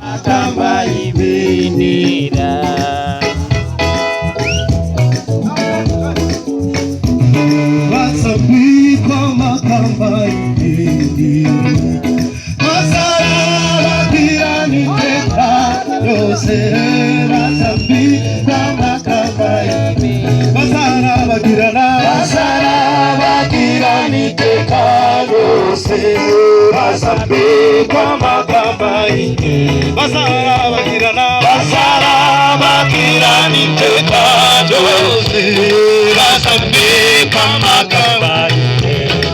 Makamba y'ibendera basambikwa makamba y'ibendera basarabagirana iteka ryose basambikwa makamba y'ibendera basarabagirana iteka ryose basambikwa makamba y'ibendera basarabagirana iteka ryose basambikwa makamba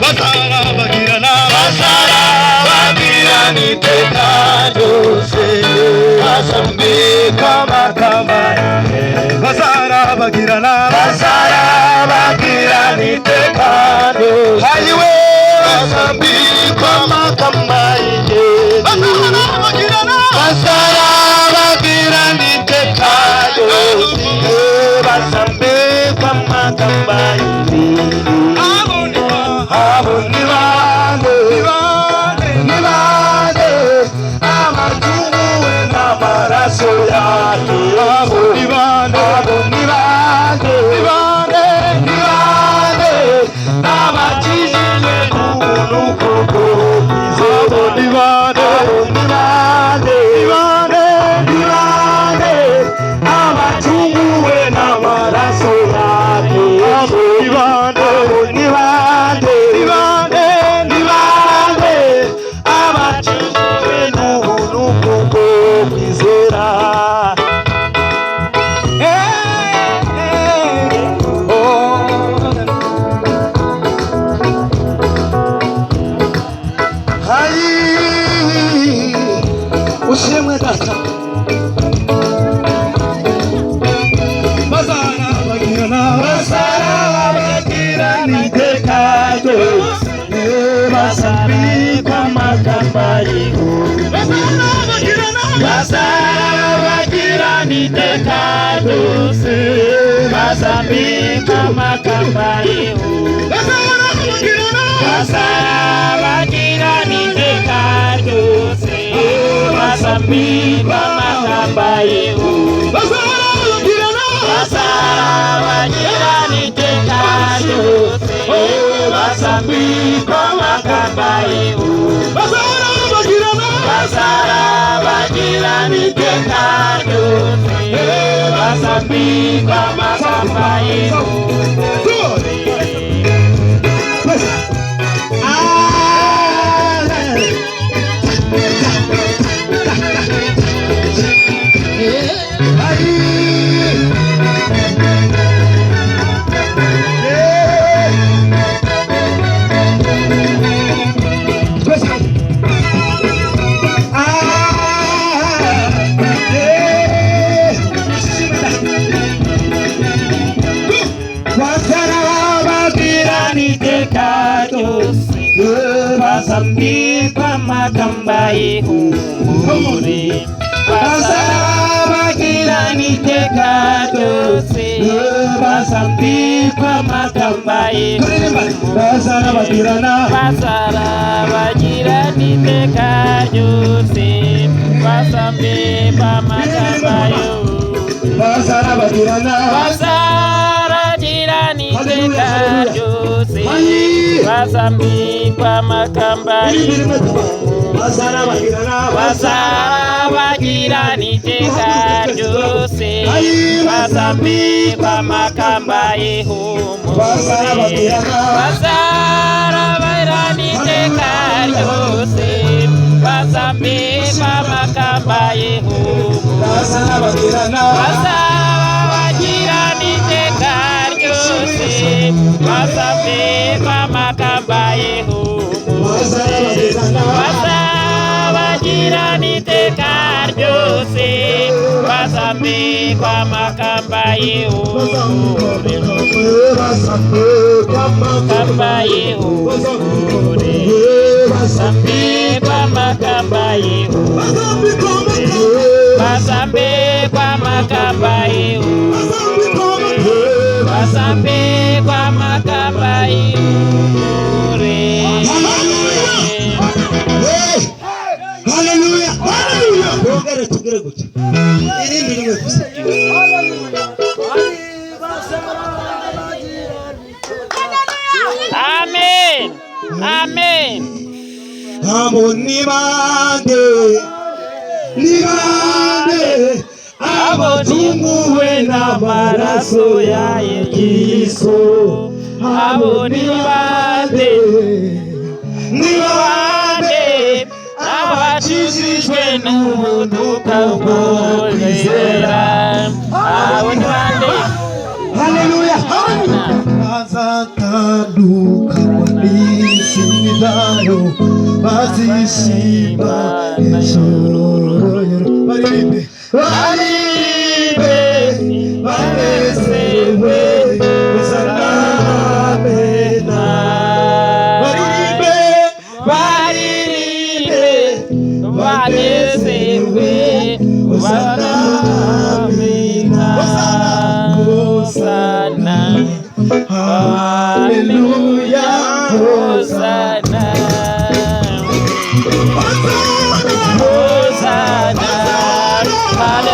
basarabagirana iteka ryose basambikwa makamba basarabagirana iteka ryose hayiwe basambikwa makamba basarabagirana iteka ryose basambikwa makamba abo ni bande amacumu we n'amaraso yacu abo ni bande abakijijwe n'ubuntu bwo abo ni bande amacumu we n'amaraso yacu abo ni bande abakijijwe n'ubuntu bwo kwizera ushimwe data basarabagirana iteka ryose basambikwa makamba basarabagirana iteka ryose basambikwa makamba basarabagirana iteka ryose basambikwa makamba basarabagirana iteka ryose basambikwa makamba basarabagirana iteka ryose basambikwa makamba basambikwa makamba y'ihumure basarabagirana iteka ryose basambikwa makamba y'ihumure basarabagirana iteka ryose basambikwa makamba y'ihumure basarabagirana iteka ryose basambikwa makamba basarabagirana iteka ryose basambikwa makamba y'ihumure basarabagirana iteka ryose basambikwa makamba y'ihumure basarabagirana iteka ryose basambikwa makamba y'ihumure basarabagirana iteka ryose basambikwa makamba y'ihumure makamba y'ihumure basambikwa makamba y'ihumure basambikwa makamba y'ihumure basambikwa makamba y'ihumure. Hallelujah. Hallelujah. duhagarare tugere gutya irindi rimwe gusa Amen. Amen. abo ni bande abo tunguwe n'amaraso ya Yesu Abo ni bande abakijijwe n'ubuntu bw'Imana. Abo ni bande. haleluya bazatandukanywa n'isi n'ibyayo bazishima ijoro baririmbe banezerewe uzana amena baririmbe banezerewe uzana amena. Hosana, haleluya Hosana, Hosana, Hosana,